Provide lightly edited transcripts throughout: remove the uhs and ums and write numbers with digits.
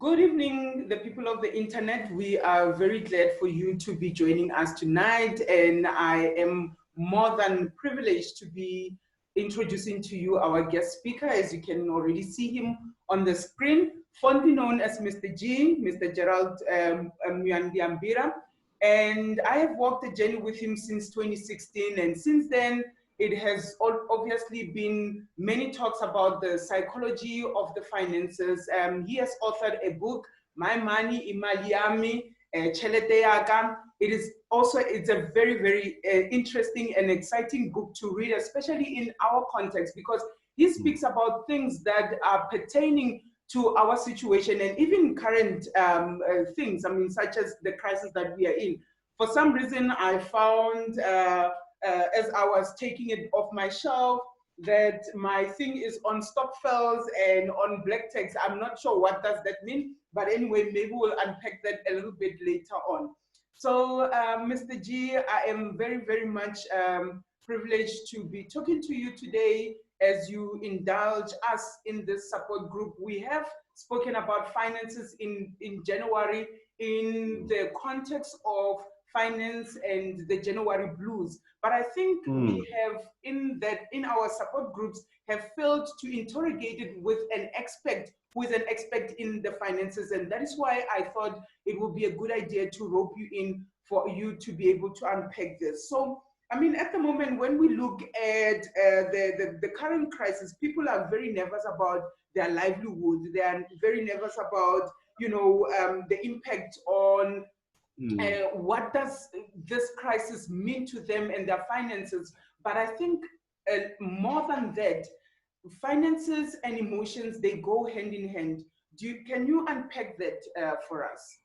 Good evening, the people of the internet. We are very glad for you to be joining us tonight, and I am more than privileged to be introducing to you our guest speaker. As you can already see him on the screen, fondly known as Mr. G, Mr. Gerald Mwandiambira. And I have walked the journey with him since 2016, and since then, it has obviously been many talks about the psychology of the finances. He has authored a book, My Money, Imali Yami, Chelete Yaka. It's a very, very interesting and exciting book to read, especially in our context, because he speaks about things that are pertaining to our situation and even current things, such as the crisis that we are in. For some reason, I found, as I was taking it off my shelf, that my thing is on Stockfells and on black text. I'm not sure what does that mean, but anyway, maybe we'll unpack that a little bit later on. So, Mr. G, I am very, very much privileged to be talking to you today as you indulge us in this support group. We have spoken about finances in January in the context of finance and the January blues. But I think we have in our support groups have failed to interrogate it with an expert who is an expert in the finances. And that is why I thought it would be a good idea to rope you in for you to be able to unpack this. So, at the moment, when we look at the current crisis, people are very nervous about their livelihood. They are very nervous about, the impact on what does this crisis mean to them and their finances. But I think more than that, finances and emotions, they go hand in hand. Can you unpack that for us?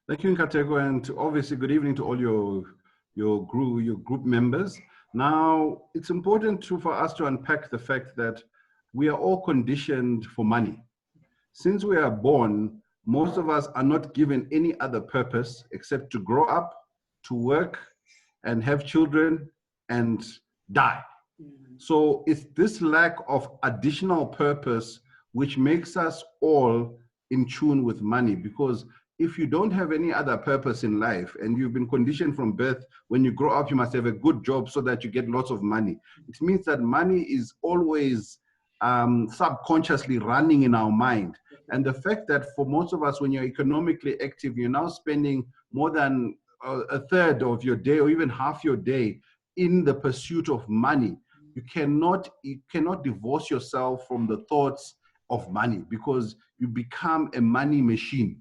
Thank you, Nkateko, and obviously good evening to all your group members. Now, it's important for us to unpack the fact that we are all conditioned for money. Since we are born, most of us are not given any other purpose except to grow up, to work, and have children, and die. So it's this lack of additional purpose which makes us all in tune with money, because if you don't have any other purpose in life and you've been conditioned from birth, when you grow up, you must have a good job so that you get lots of money. It means that money is always subconsciously running in our mind. And the fact that for most of us, when you're economically active, you're now spending more than a third of your day or even half your day in the pursuit of money. You cannot divorce yourself from the thoughts of money, because you become a money machine.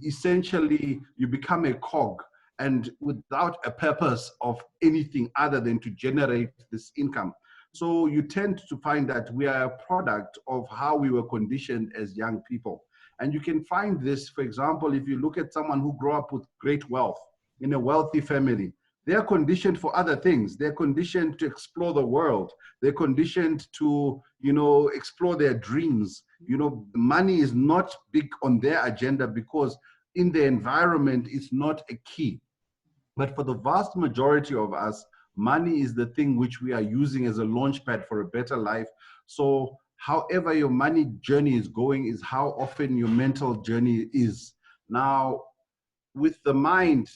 Essentially, you become a cog, and without a purpose of anything other than to generate this income. So you tend to find that we are a product of how we were conditioned as young people. And you can find this, for example, if you look at someone who grew up with great wealth in a wealthy family, they're conditioned for other things. They're conditioned to explore the world. They're conditioned to, explore their dreams. Money is not big on their agenda because in the environment, it's not a key. But for the vast majority of us, money is the thing which we are using as a launchpad for a better life. So however your money journey is going is how often your mental journey is. Now, with the mind,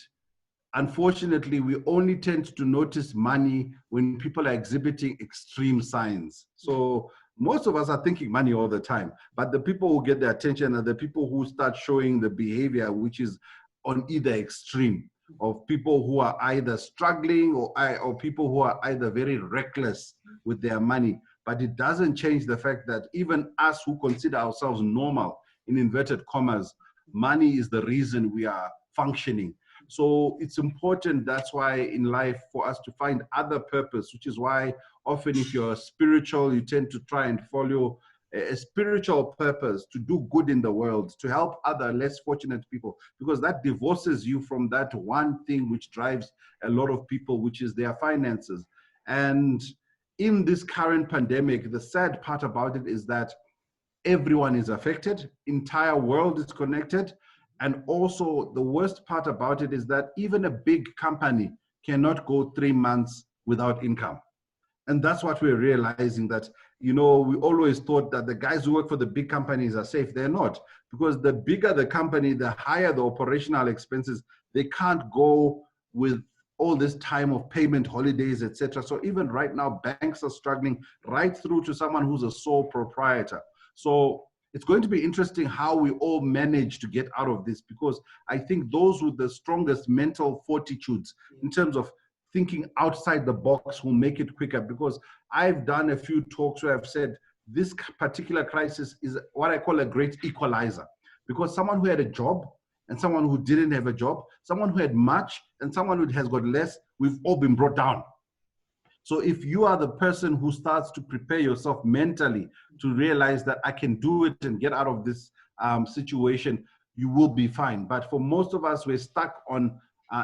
unfortunately, we only tend to notice money when people are exhibiting extreme signs. So most of us are thinking money all the time, but the people who get the attention are the people who start showing the behavior which is on either extreme, of people who are either struggling or people who are either very reckless with their money. But it doesn't change the fact that even us who consider ourselves normal, in inverted commas, money is the reason we are functioning. So it's important, that's why in life, for us to find other purpose, which is why often if you're spiritual, you tend to try and follow a spiritual purpose to do good in the world, to help other less fortunate people, because that divorces you from that one thing which drives a lot of people, which is their finances. And in this current pandemic, the sad part about it is that everyone is affected, entire world is connected. And also the worst part about it is that even a big company cannot go 3 months without income. And that's what we're realizing, that, we always thought that the guys who work for the big companies are safe. They're not. because the bigger the company, the higher the operational expenses. They can't go with all this time of payment holidays, etc. So even right now, banks are struggling right through to someone who's a sole proprietor. So it's going to be interesting how we all manage to get out of this, because I think those with the strongest mental fortitudes in terms of thinking outside the box will make it quicker. Because I've done a few talks where I've said this particular crisis is what I call a great equalizer, because someone who had a job and someone who didn't have a job, someone who had much and someone who has got less, we've all been brought down. So if you are the person who starts to prepare yourself mentally to realize that I can do it and get out of this situation, you will be fine. But for most of us, we're stuck on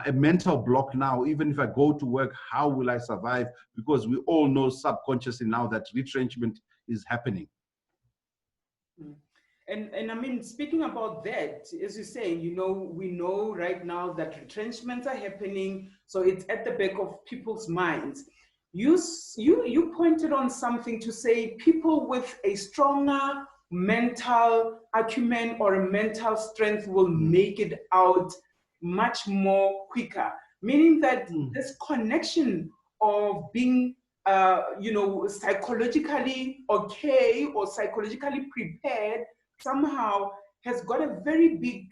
a mental block now. Even if I go to work, how will I survive? Because we all know subconsciously now that retrenchment is happening. And I mean, speaking about that, as you're saying, you know, we know right now that retrenchments are happening. So it's at the back of people's minds. You pointed on something to say people with a stronger mental acumen or a mental strength will make it out much more quicker, meaning that this connection of being you know, psychologically okay or psychologically prepared somehow has got a very big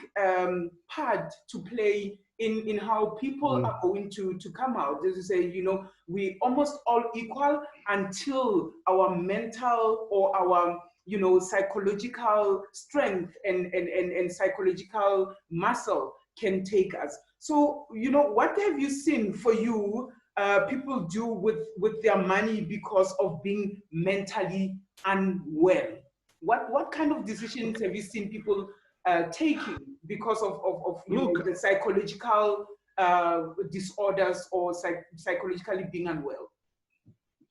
part to play in how people are going to come out. As you say, you know, we almost all equal until our mental or our, you know, psychological strength and psychological muscle can take us. So, you know, what have you seen for you people do with their money because of being mentally unwell? What kind of decisions have you seen people taking because of you know, the psychological disorders or psychologically being unwell?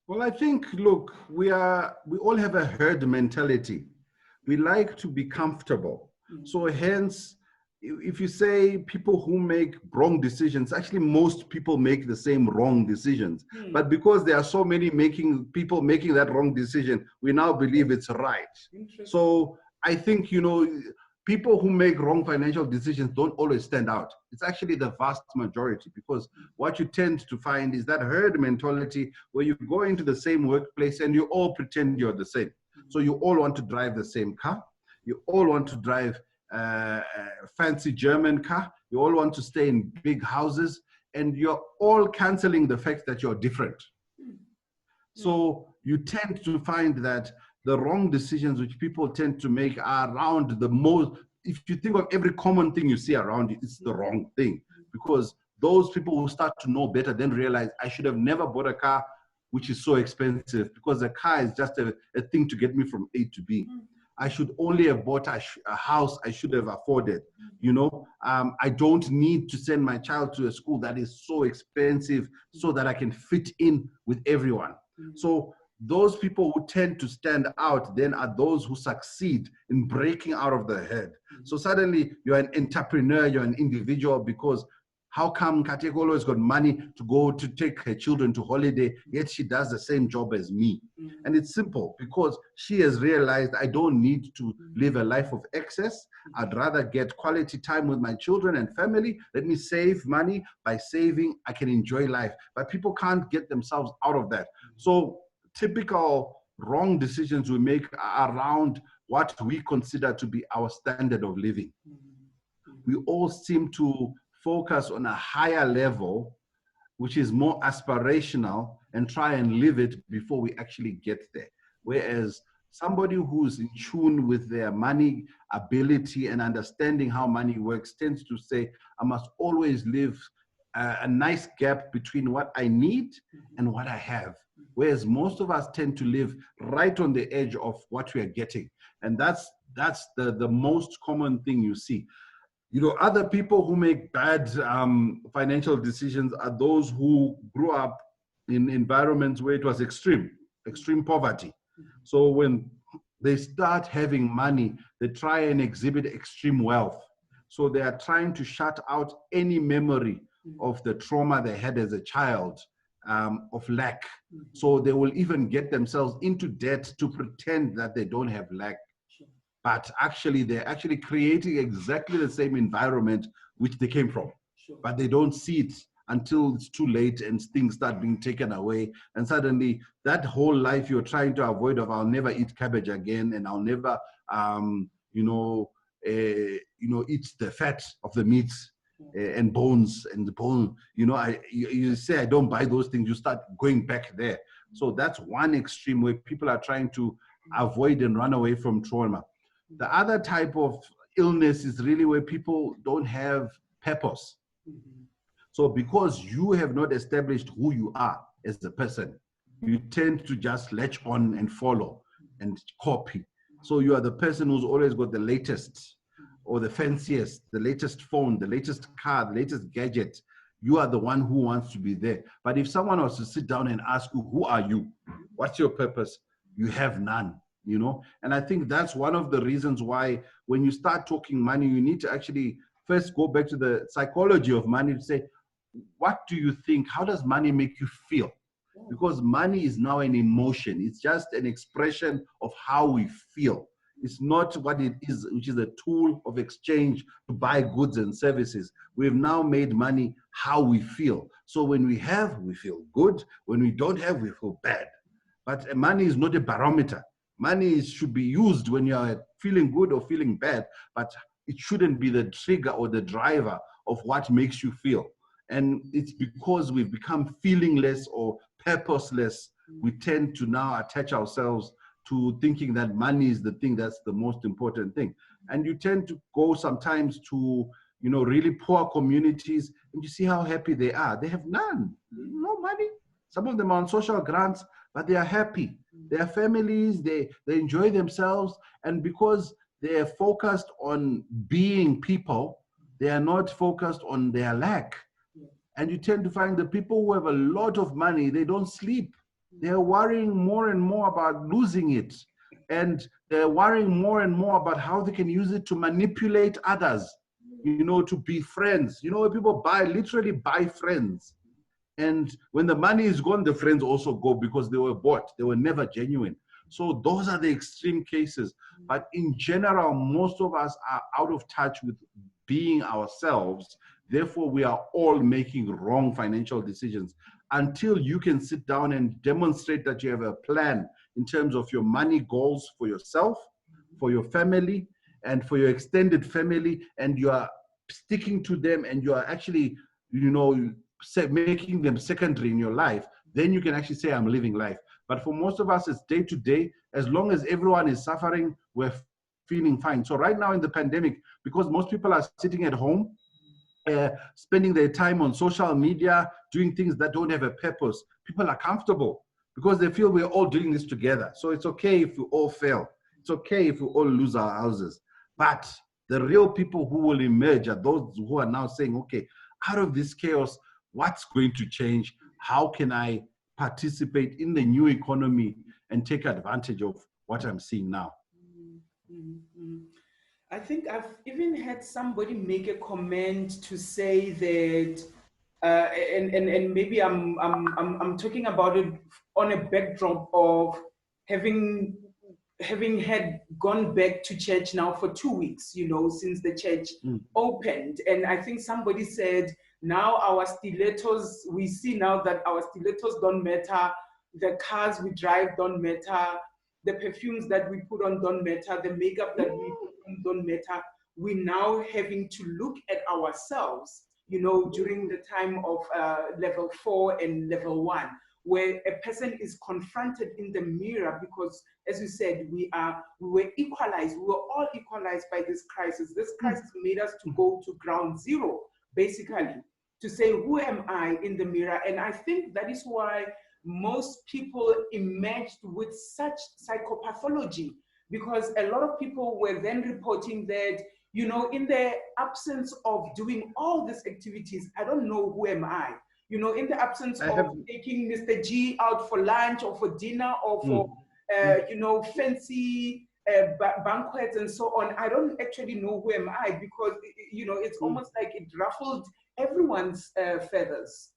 Well, I think, look, we all have a herd mentality. We like to be comfortable. So hence, if you say people who make wrong decisions, actually most people make the same wrong decisions. But because there are so many people making that wrong decision, we now believe it's right. So I think, you know, people who make wrong financial decisions don't always stand out. It's actually the vast majority, because what you tend to find is that herd mentality where you go into the same workplace and you all pretend you're the same. So you all want to drive the same car. You all want to drive a fancy German car. You all want to stay in big houses, and you're all canceling the fact that you're different. So you tend to find that the wrong decisions which people tend to make are around the most, if you think of every common thing you see around you, it's the wrong thing. Because those people who start to know better then realize, I should have never bought a car which is so expensive, because a car is just a thing to get me from A to B. I should only have bought a house I should have afforded. You know, I don't need to send my child to a school that is so expensive so that I can fit in with everyone. So those people who tend to stand out then are those who succeed in breaking out of the herd. So suddenly you're an entrepreneur, you're an individual, because how come Nkateko has got money to go to take her children to holiday, yet she does the same job as me? And it's simple, because she has realized I don't need to live a life of excess. I'd rather get quality time with my children and family. Let me save money. By saving, I can enjoy life. But people can't get themselves out of that. So typical wrong decisions we make are around what we consider to be our standard of living. We all seem to focus on a higher level, which is more aspirational, and try and live it before we actually get there. Whereas somebody who's in tune with their money ability and understanding how money works tends to say, I must always live a nice gap between what I need and what I have. Whereas most of us tend to live right on the edge of what we are getting. And that's the most common thing you see. You know, other people who make bad financial decisions are those who grew up in environments where it was extreme poverty. So when they start having money, they try and exhibit extreme wealth. So they are trying to shut out any memory of the trauma they had as a child, of lack. So they will even get themselves into debt to pretend that they don't have lack. but actually they're actually creating exactly the same environment which they came from. Sure. But they don't see it until it's too late and things start being taken away. And suddenly that whole life you're trying to avoid of, I'll never eat cabbage again, and I'll never, eat the fat of the meats and bones and the bone. You say, I don't buy those things, you start going back there. So that's one extreme where people are trying to avoid and run away from trauma. The other type of illness is really where people don't have purpose. So because you have not established who you are as a person, you tend to just latch on and follow and copy. So you are the person who's always got the latest or the fanciest, the latest phone, the latest car, the latest gadget. You are the one who wants to be there. But if someone was to sit down and ask you, who are you? What's your purpose? You have none, And I think that's one of the reasons why when you start talking money, you need to actually first go back to the psychology of money to say, what do you think? How does money make you feel? Because money is now an emotion. It's just an expression of how we feel. It's not what it is, which is a tool of exchange to buy goods and services. We've now made money how we feel. So when we have, we feel good. When we don't have, we feel bad. But money is not a barometer. Money should be used when you're feeling good or feeling bad, but it shouldn't be the trigger or the driver of what makes you feel. And it's because we've become feelingless or purposeless, we tend to now attach ourselves to thinking that money is the thing that's the most important thing. And you tend to go sometimes to, really poor communities, and you see how happy they are. They have none, no money. Some of them are on social grants, but they are happy. Their families, they enjoy themselves. And because they are focused on being people, they are not focused on their lack. And you tend to find the people who have a lot of money, they don't sleep. They're worrying more and more about losing it. And they're worrying more and more about how they can use it to manipulate others, to be friends. People literally buy friends. And when the money is gone, the friends also go because they were bought. They were never genuine. So those are the extreme cases. But in general, most of us are out of touch with being ourselves. Therefore, we are all making wrong financial decisions. Until you can sit down and demonstrate that you have a plan in terms of your money goals for yourself, for your family, and for your extended family, and you are sticking to them, and you are actually, making them secondary in your life, then you can actually say, I'm living life. But for most of us, it's day to day. As long as everyone is suffering, we're feeling fine. So right now in the pandemic, because most people are sitting at home, spending their time on social media, doing things that don't have a purpose, people are comfortable because they feel we're all doing this together. So it's okay if we all fail. It's okay if we all lose our houses. But the real people who will emerge are those who are now saying, okay, out of this chaos, what's going to change? How can I participate in the new economy and take advantage of what I'm seeing now? I think I've even had somebody make a comment to say that, and maybe I'm talking about it on a backdrop of having had gone back to church now for 2 weeks, since the church opened. And I think somebody said, now our stilettos, we see now that our stilettos don't matter, the cars we drive don't matter, the perfumes that we put on don't matter, the makeup that we put on don't matter. We're now having to look at ourselves, during the time of level 4 and level 1, where a person is confronted in the mirror because, as you said, we were equalized. We were all equalized by this crisis. This crisis made us to go to ground zero, basically, to say, who am I in the mirror? And I think that is why most people emerged with such psychopathology, because a lot of people were then reporting that, in the absence of doing all these activities, I don't know who am I. In the absence of taking Mr. G out for lunch or for dinner or for, fancy banquets and so on, I don't actually know who am I, because, it's almost like it ruffled everyone's feathers.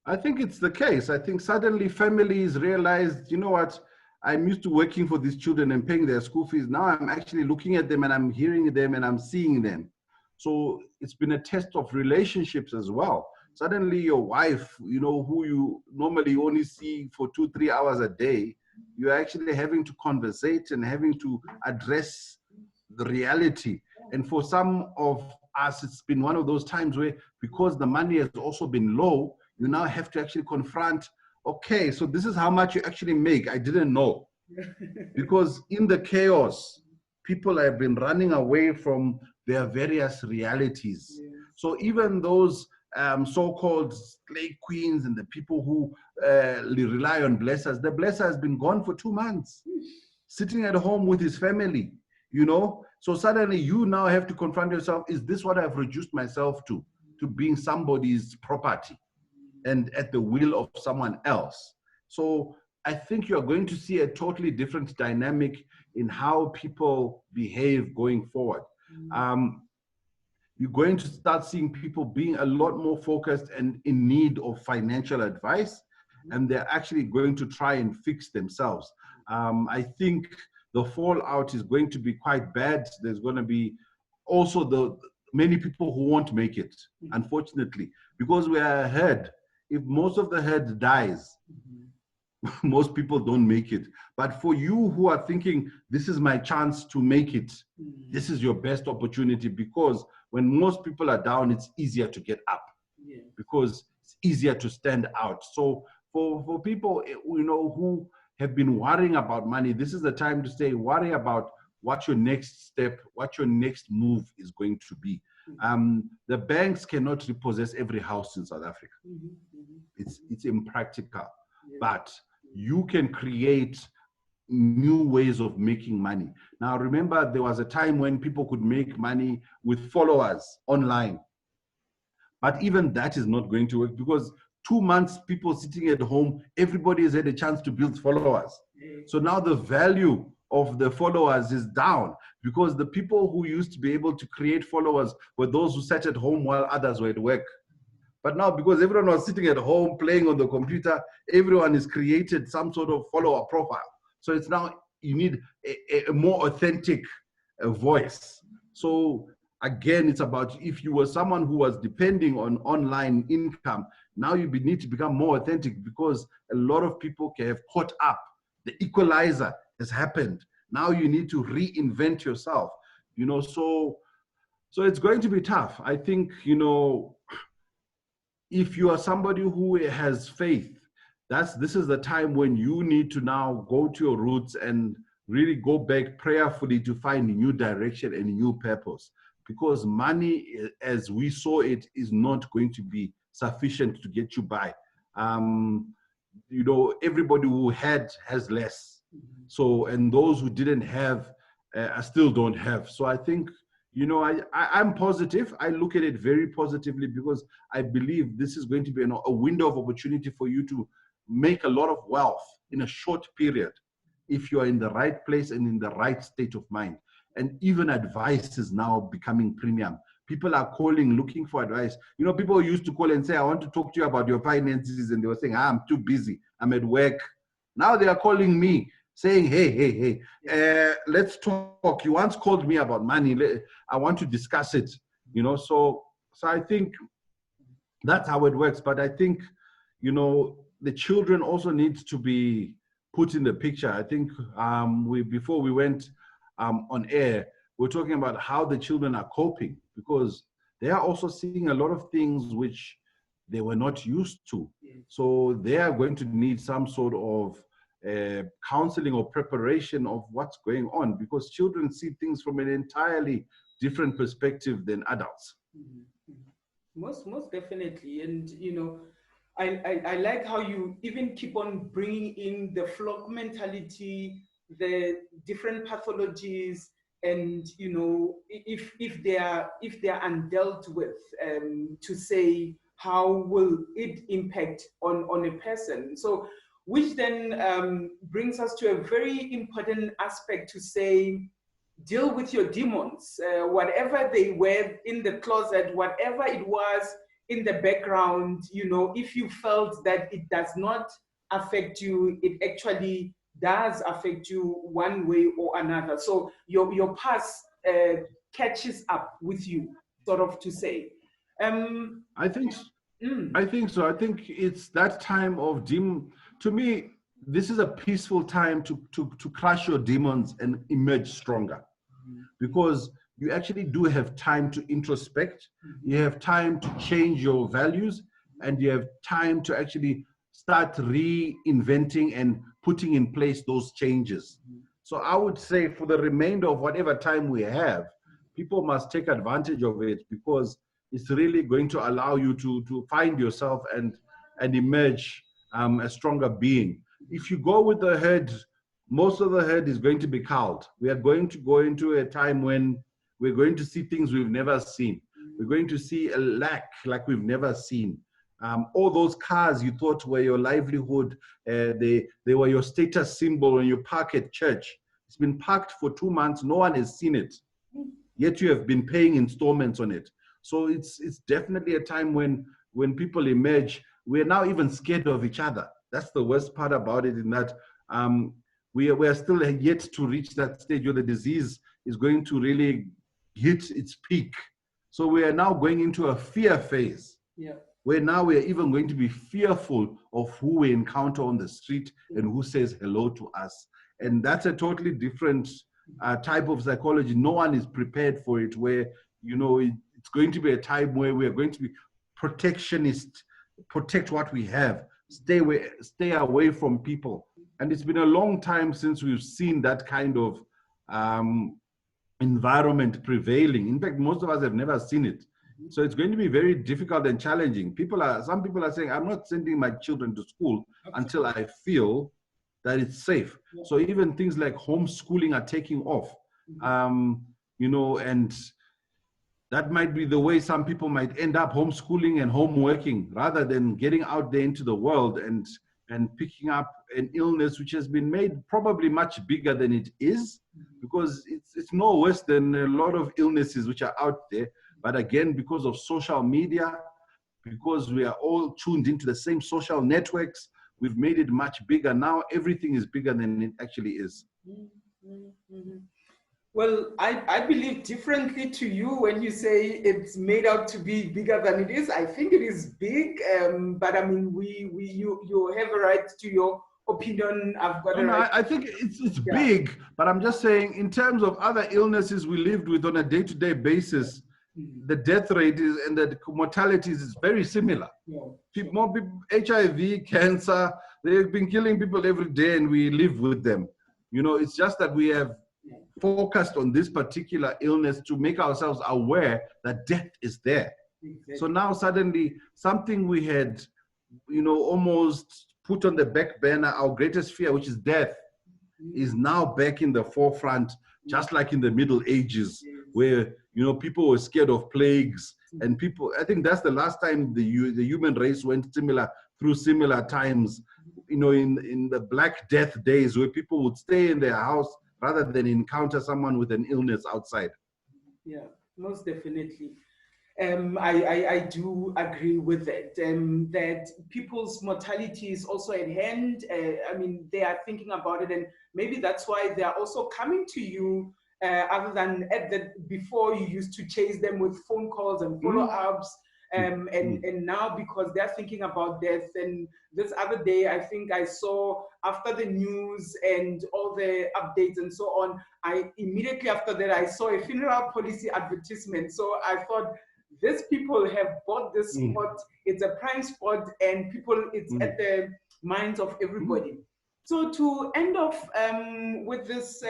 I think it's the case. I think suddenly families realized, you know what, I'm used to working for these children and paying their school fees. Now I'm actually looking at them and I'm hearing them and I'm seeing them. So it's been a test of relationships as well. Suddenly your wife, you know, who you normally only see for 2-3 hours a day, you're actually having to conversate and having to address the reality. And for some of us, it's been one of those times where, because the money has also been low, you now have to actually confront, okay, so this is how much you actually make. I didn't know. Because in the chaos, people have been running away from their various realities. Yes. So even those so-called slave queens and the people who rely on blessers, the blesser has been gone for 2 months, sitting at home with his family, you know? So suddenly you now have to confront yourself, is this what I've reduced myself to being somebody's property and at the will of someone else? So I think you're going to see a totally different dynamic in how people behave going forward. You're going to start seeing people being a lot more focused and in need of financial advice, and they're actually going to try and fix themselves. I think the fallout is going to be quite bad. There's going to be also the many people who won't make it, unfortunately, because we are ahead. If most of the herd dies, most people don't make it. But for you who are thinking, this is my chance to make it, this is your best opportunity, because when most people are down, it's easier to get up, because it's easier to stand out. So for people, you know, who have been worrying about money, this is the time to say, worry about what your next step, what your next move is going to be. The banks cannot repossess every house in South Africa. It's impractical, but you can create new ways of making money. Now, remember, there was a time when people could make money with followers online. But even that is not going to work, because 2 months, people sitting at home, everybody has had a chance to build followers. So now the value of the followers is down, because the people who used to be able to create followers were those who sat at home while others were at work. But now, because everyone was sitting at home playing on the computer, everyone has created some sort of follower profile. So it's now, you need a more authentic voice. So again, it's about, if you were someone who was depending on online income, now you need to become more authentic, because a lot of people have caught up. The equalizer has happened. Now you need to reinvent yourself, you know, so it's going to be tough. I think, you know, if you are somebody who has faith, this is the time when you need to now go to your roots and really go back prayerfully to find a new direction and a new purpose, because money, as we saw it, is not going to be sufficient to get you by. You know, everybody who had has less. So, and those who didn't have still don't have. So I think, you know, I'm positive. I look at it very positively, because I believe this is going to be a window of opportunity for you to make a lot of wealth in a short period, if you are in the right place and in the right state of mind. And even advice is now becoming premium. People are calling, looking for advice. You know, people used to call and say, I want to talk to you about your finances. And they were saying, I'm too busy, I'm at work. Now they are calling me saying, hey, let's talk. You once called me about money. I want to discuss it, you know. So I think that's how it works. But I think, you know, the children also need to be put in the picture. I think before we went on air, we're talking about how the children are coping, because they are also seeing a lot of things which they were not used to. So they are going to need some sort of counseling or preparation of what's going on, because children see things from an entirely different perspective than adults. Most definitely. And, you know, I like how you even keep on bringing in the flock mentality, the different pathologies, and, you know, if they are undealt with, to say how will it impact on a person. So, which then brings us to a very important aspect to say, deal with your demons, whatever they were in the closet, whatever it was in the background. You know, if you felt that it does not affect you, it actually does affect you one way or another. So your past catches up with you, sort of to say. I think, I think so. I think it's that time of to me, this is a peaceful time to crush your demons and emerge stronger, because you actually do have time to introspect, you have time to change your values, and you have time to actually start reinventing and putting in place those changes. So I would say for the remainder of whatever time we have, people must take advantage of it, because it's really going to allow you to find yourself and emerge a stronger being. If you go with the herd, most of the herd is going to be cowed. We are going to go into a time when we're going to see things we've never seen. We're going to see a lack like we've never seen. All those cars you thought were your livelihood, they were your status symbol when you park at church. It's been parked for 2 months, no one has seen it, yet you have been paying installments on it. So it's definitely a time when people emerge, we're now even scared of each other. That's the worst part about it, in that we are still yet to reach that stage where the disease is going to really hit its peak. So we are now going into a fear phase, where now we are even going to be fearful of who we encounter on the street and who says hello to us. And that's a totally different type of psychology. No one is prepared for it, where, you know, it's going to be a time where we are going to be protectionist, protect what we have, stay away from people. And it's been a long time since we've seen that kind of environment prevailing. In fact, most of us have never seen it. So it's going to be very difficult and challenging. Some people are saying, I'm not sending my children to school until I feel that it's safe. So even things like homeschooling are taking off, you know, and that might be the way some people might end up, homeschooling and homeworking, rather than getting out there into the world and picking up an illness which has been made probably much bigger than it is, because it's no worse than a lot of illnesses which are out there. But again, because of social media, because we are all tuned into the same social networks, we've made it much bigger. Now everything is bigger than it actually is. Well, I believe differently to you when you say it's made out to be bigger than it is. I think it is big, but I mean, you have a right to your opinion. I've got a right. I think it's big, but I'm just saying, in terms of other illnesses we lived with on a day-to-day basis, the death rate is and the mortalities is very similar. More people, HIV, cancer, they've been killing people every day, and we live with them. You know, it's just that we have focused on this particular illness to make ourselves aware that death is there. So now suddenly something we had, you know, almost put on the back burner, our greatest fear, which is death, is now back in the forefront, just like in the Middle Ages, where, you know, people were scared of plagues, and people, I think that's the last time the human race went through similar times, you know, in the Black Death days, where people would stay in their house rather than encounter someone with an illness outside. Yeah, most definitely. I do agree with that, that people's mortality is also at hand. I mean, they are thinking about it, and maybe that's why they are also coming to you, other than before you used to chase them with phone calls and follow-ups. And now, because they're thinking about death. And this other day, I think I saw, after the news and all the updates and so on, immediately after that, I saw a funeral policy advertisement. So I thought, these people have bought this spot. It's a prime spot, and it's at the minds of everybody. So to end off with this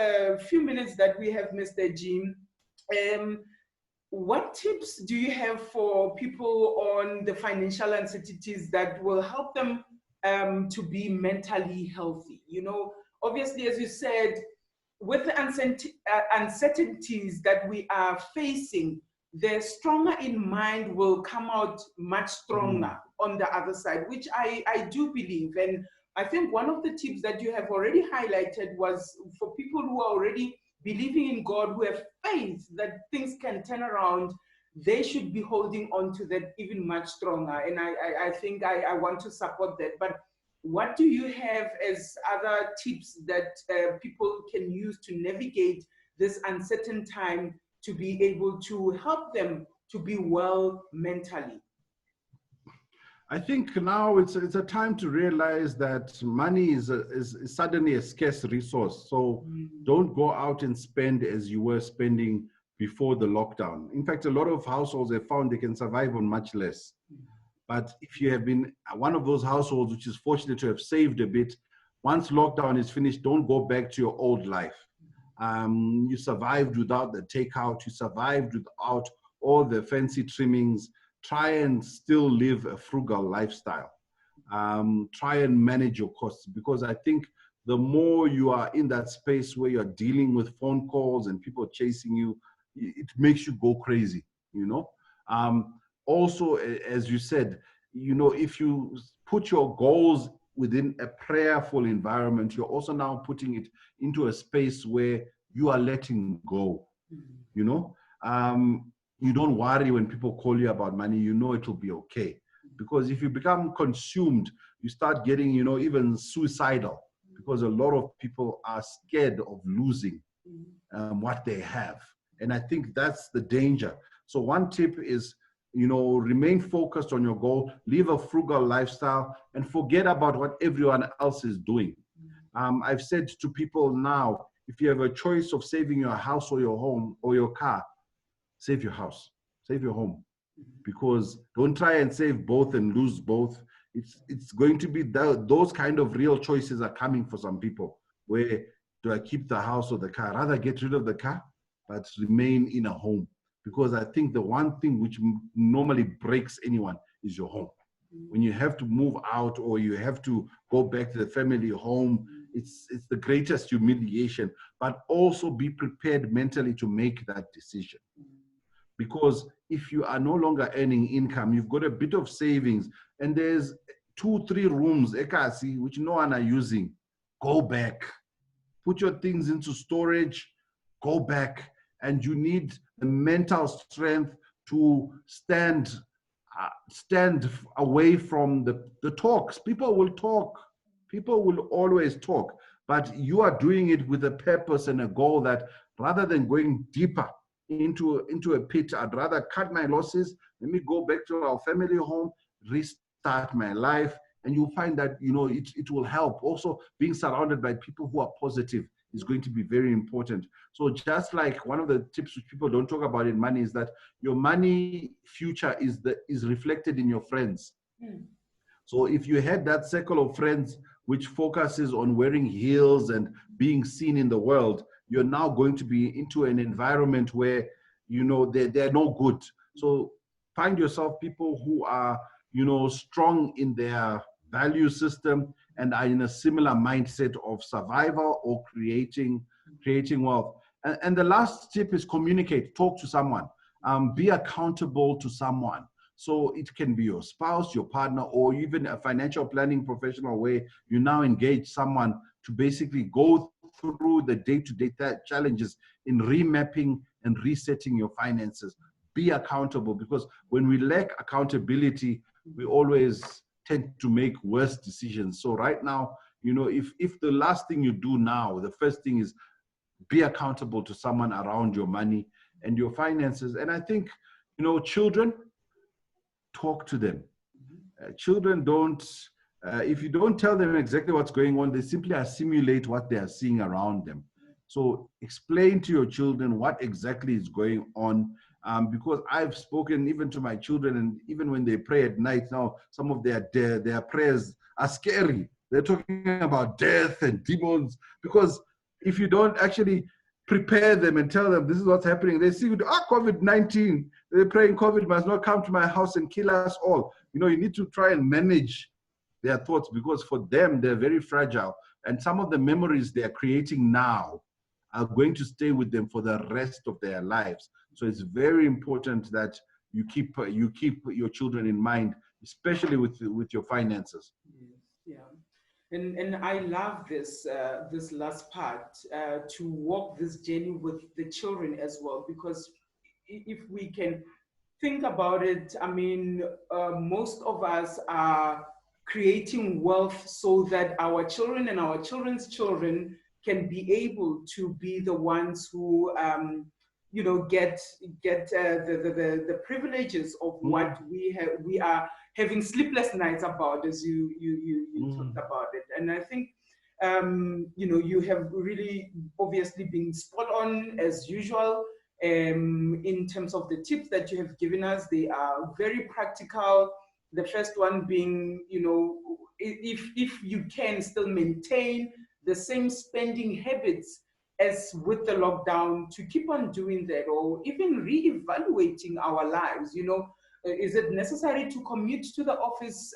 few minutes that we have, Mr. G, what tips do you have for people on the financial uncertainties that will help them to be mentally healthy? You know, obviously, as you said, with the uncertainties that we are facing, the stronger in mind will come out much stronger on the other side, which I do believe. And I think one of the tips that you have already highlighted was for people who are already believing in God, who have faith that things can turn around, they should be holding on to that even much stronger. And I think I want to support that. But what do you have as other tips that people can use to navigate this uncertain time to be able to help them to be well mentally? I think now it's a time to realize that money is suddenly a scarce resource. So don't go out and spend as you were spending before the lockdown. In fact, a lot of households have found they can survive on much less. But if you have been one of those households which is fortunate to have saved a bit, once lockdown is finished, don't go back to your old life. You survived without the takeout, you survived without all the fancy trimmings. Try and still live a frugal lifestyle. Try and manage your costs, because I think the more you are in that space where you're dealing with phone calls and people chasing you, it makes you go crazy, you know. Also, as you said, you know, if you put your goals within a prayerful environment, you're also now putting it into a space where you are letting go, you know. You don't worry when people call you about money, you know it will be okay. Because if you become consumed, you start getting, you know, even suicidal, because a lot of people are scared of losing what they have. And I think that's the danger. So one tip is, you know, remain focused on your goal, live a frugal lifestyle, and forget about what everyone else is doing. I've said to people now, if you have a choice of saving your house or your home or your car, save your house, save your home, because don't try and save both and lose both. It's going to be those kind of real choices are coming for some people. Where do I keep the house or the car? Rather get rid of the car, but remain in a home, because I think the one thing which normally breaks anyone is your home. When you have to move out or you have to go back to the family home, it's the greatest humiliation. But also be prepared mentally to make that decision. Because if you are no longer earning income, you've got a bit of savings, and there's 2-3 rooms, ekasi, which no one are using, go back. Put your things into storage, go back. And you need the mental strength to stand away from the talks. People will talk. People will always talk. But you are doing it with a purpose and a goal that rather than going deeper into a pit, I'd rather cut my losses. Let me go back to our family home, restart my life. And you'll find that, you know, it will help. Also, being surrounded by people who are positive is going to be very important. So just like one of the tips which people don't talk about in money is that your money future is reflected in your friends. So if you had that circle of friends which focuses on wearing heels and being seen in the world, you're now going to be into an environment where, you know, they're no good. So find yourself people who are, you know, strong in their value system and are in a similar mindset of survival or creating wealth. And the last tip is communicate, talk to someone, be accountable to someone. So it can be your spouse, your partner, or even a financial planning professional where you now engage someone to basically go through the day-to-day challenges in remapping and resetting your finances. Be accountable, because when we lack accountability, we always tend to make worse decisions. So right now, you know, if the last thing you do now, the first thing is be accountable to someone around your money and your finances. And I think, you know, children, talk to them. Children don't, if you don't tell them exactly what's going on, they simply assimilate what they are seeing around them. So explain to your children what exactly is going on, because I've spoken even to my children, and even when they pray at night now, some of their prayers are scary. They're talking about death and demons, because if you don't actually prepare them and tell them this is what's happening, they see COVID-19, they're praying COVID must not come to my house and kill us all. You know, you need to try and manage their thoughts, because for them, they're very fragile. And some of the memories they are creating now are going to stay with them for the rest of their lives. So it's very important that you keep your children in mind, especially with your finances. Yeah. And I love this this last part, to walk this journey with the children as well, because if we can think about it, I mean, most of us are creating wealth so that our children and our children's children can be able to be the ones who, you know, get the privileges of what we are having sleepless nights about, as you talked about it. And I think, you know, you have really obviously been spot on as usual. In terms of the tips that you have given us, they are very practical. The first one being, you know, if you can still maintain the same spending habits as with the lockdown, to keep on doing that, or even reevaluating our lives. You know, is it necessary to commute to the office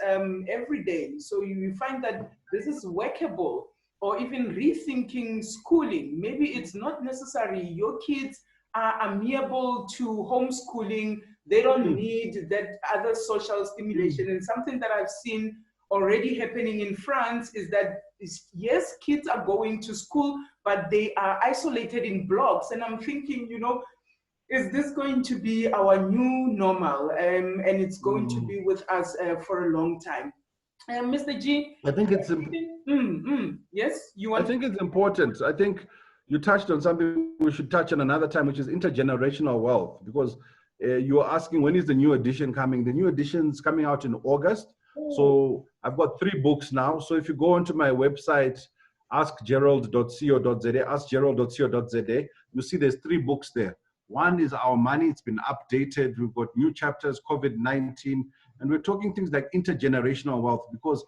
every day? So you find that this is workable, or even rethinking schooling. Maybe it's not necessary. Your kids are amenable to homeschooling. They don't need that other social stimulation. And something that I've seen already happening in France is that, yes, kids are going to school, but they are isolated in blocks. And I'm thinking, you know, is this going to be our new normal? And it's going to be with us for a long time. Mr. G, I think it's yes, you want? I think it's important. I think you touched on something we should touch on another time, which is intergenerational wealth, because you are asking when is the new edition coming. The new edition is coming out in August. So I've got 3 books now. So if you go onto my website, askgerald.co.za, askgerald.co.za, you see there's 3 books there. One is Our Money. It's been updated. We've got new chapters, COVID-19, and we're talking things like intergenerational wealth, because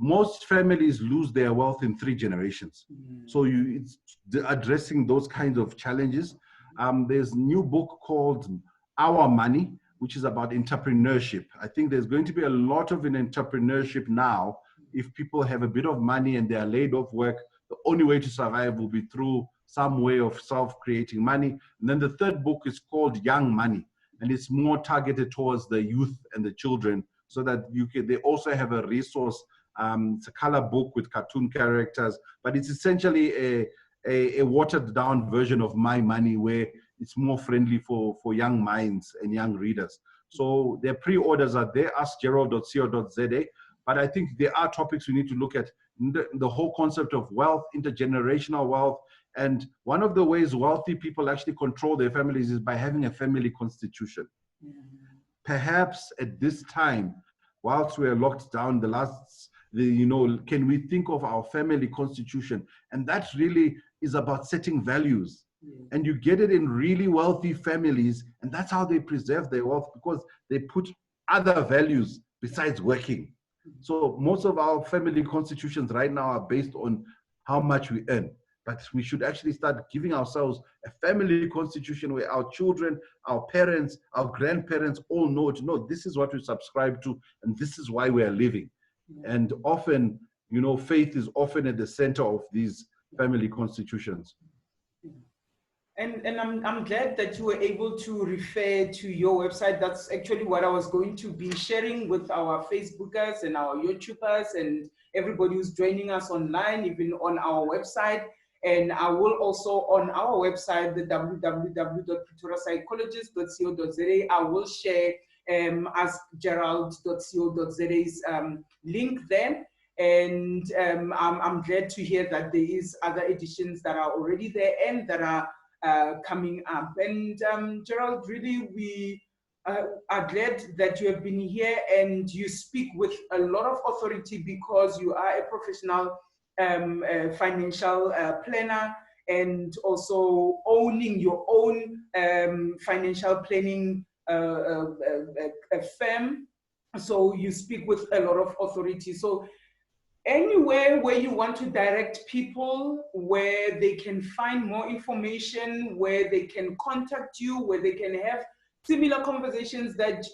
most families lose their wealth in 3 generations. So it's addressing those kinds of challenges. There's a new book called Our Money, which is about entrepreneurship. I think there's going to be a lot of an entrepreneurship now. If people have a bit of money and they are laid off work, the only way to survive will be through some way of self-creating money. And then the 3rd book is called Young Money, and it's more targeted towards the youth and the children, so that they also have a resource. It's a color book with cartoon characters, but it's essentially a watered down version of My Money, where it's more friendly for young minds and young readers. So their pre-orders are there, askgerald.co.za. But I think there are topics we need to look at, the whole concept of wealth, intergenerational wealth. And one of the ways wealthy people actually control their families is by having a family constitution. Perhaps at this time, whilst we're locked down, can we think of our family constitution? And that really is about setting values. And you get it in really wealthy families, and that's how they preserve their wealth, because they put other values besides working. So most of our family constitutions right now are based on how much we earn. But we should actually start giving ourselves a family constitution where our children, our parents, our grandparents all know, this is what we subscribe to, and this is why we are living. And often, you know, faith is often at the center of these family constitutions. And I'm glad that you were able to refer to your website. That's actually what I was going to be sharing with our Facebookers and our YouTubers and everybody who's joining us online, even on our website. And I will also, on our website, the www.pretoriapsychologist.co.za, I will share askgerald.co.za's link there. And I'm glad to hear that there is other editions that are already there and that are coming up. And Gerald, really, we are glad that you have been here and you speak with a lot of authority, because you are a professional financial planner, and also owning your own financial planning firm. So you speak with a lot of authority. So anywhere where you want to direct people, where they can find more information, where they can contact you, where they can have similar conversations that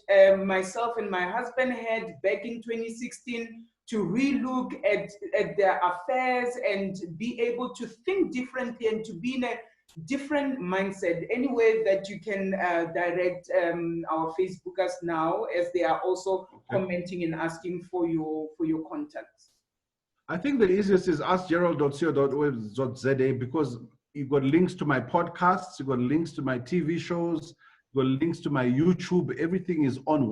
myself and my husband had back in 2016, to relook at their affairs and be able to think differently and to be in a different mindset. Anywhere that you can direct our Facebookers now, as they are also commenting and asking for your contacts. I think the easiest is askgerald.co.za, because you've got links to my podcasts, you've got links to my TV shows, you've got links to my YouTube. Everything is on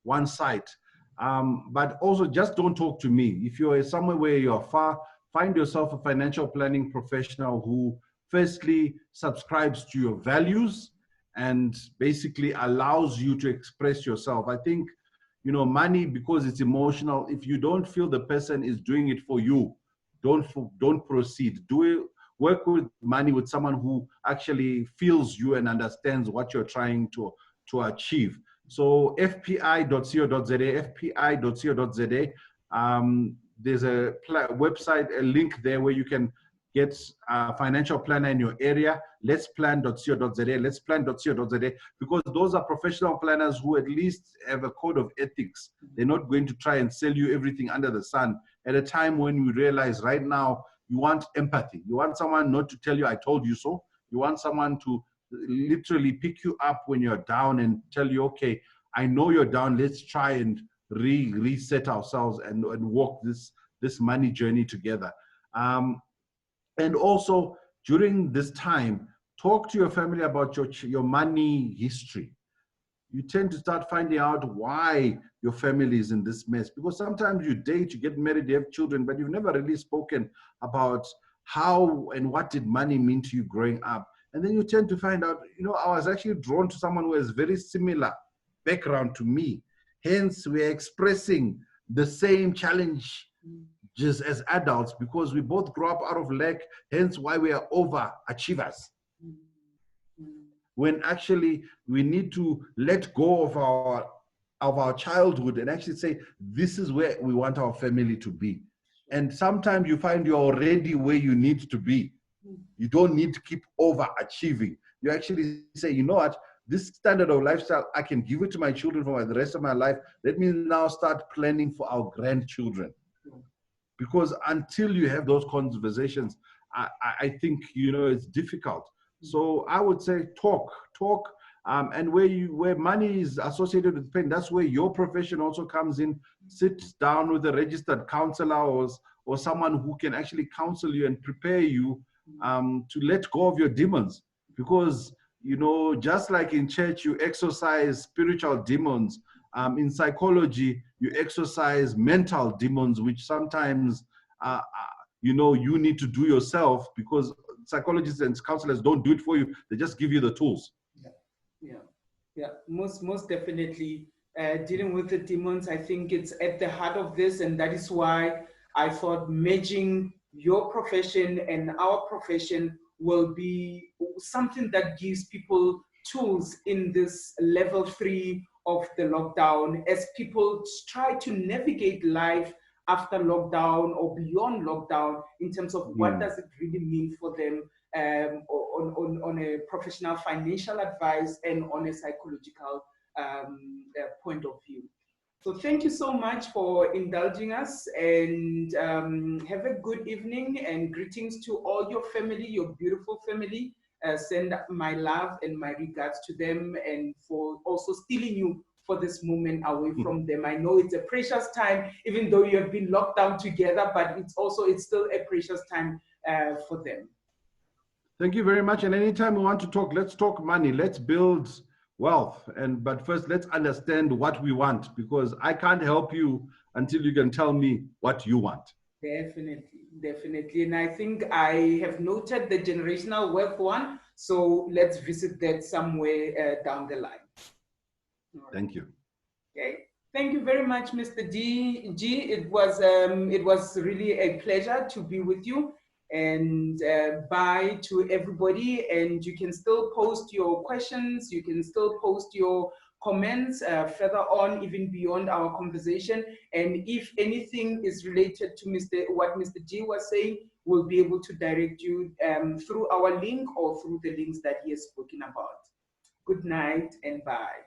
one site. But also just don't talk to me. If you're somewhere where you're far, find yourself a financial planning professional who firstly subscribes to your values and basically allows you to express yourself. I think, you know, money, because it's emotional, if you don't feel the person is doing it for you, don't proceed. Work with money with someone who actually feels you and understands what you're trying to achieve. So fpi.co.za, fpi.co.za. There's a website, a link there where you can get a financial planner in your area. Let'splan.co.za, let'splan.co.za, because those are professional planners who at least have a code of ethics. They're not going to try and sell you everything under the sun at a time when we realize right now you want empathy. You want someone not to tell you, I told you so. You want someone to literally pick you up when you're down and tell you, okay, I know you're down. Let's try and reset ourselves and walk this money journey together. And also during this time, talk to your family about your money history. You tend to start finding out why your family is in this mess, because sometimes you date, you get married, you have children, but you've never really spoken about how and what did money mean to you growing up. And then you tend to find out, you know, I was actually drawn to someone who has very similar background to me. Hence, we're expressing the same challenge just as adults, because we both grew up out of lack, hence why we are overachievers. When actually we need to let go of our childhood and actually say, this is where we want our family to be. And sometimes you find you're already where you need to be. You don't need to keep overachieving. You actually say, you know what, this standard of lifestyle, I can give it to my children for the rest of my life. Let me now start planning for our grandchildren. Because until you have those conversations, I think, you know, it's difficult. So I would say talk, and where money is associated with pain, that's where your profession also comes in. Sit down with a registered counselor or someone who can actually counsel you and prepare you to let go of your demons. Because, you know, just like in church, you exercise spiritual demons. In psychology, you exercise mental demons, which sometimes, you know, you need to do yourself, because psychologists and counselors don't do it for you. They just give you the tools. Yeah. Most definitely. Dealing with the demons, I think it's at the heart of this, and that is why I thought merging your profession and our profession will be something that gives people tools in this level 3 of the lockdown, as people try to navigate life after lockdown or beyond lockdown, in terms of what does it really mean for them on a professional financial advice and on a psychological point of view. So thank you so much for indulging us, and have a good evening, and greetings to all your family, your beautiful family. Send my love and my regards to them, and for also stealing you for this moment away from them. I know it's a precious time, even though you have been locked down together, but it's still a precious time for them. Thank you very much. And anytime we want to talk, let's talk money. Let's build wealth. But first, let's understand what we want, because I can't help you until you can tell me what you want. Definitely. And I think I have noted the generational wealth one. So let's visit that somewhere down the line. Right. Thank you. Okay. Thank you very much, Mr. G. It was really a pleasure to be with you. And bye to everybody. And you can still post your questions. You can still post your comments further on, even beyond our conversation. And if anything is related to what Mr. G was saying, we'll be able to direct you through our link or through the links that he has spoken about. Good night and bye.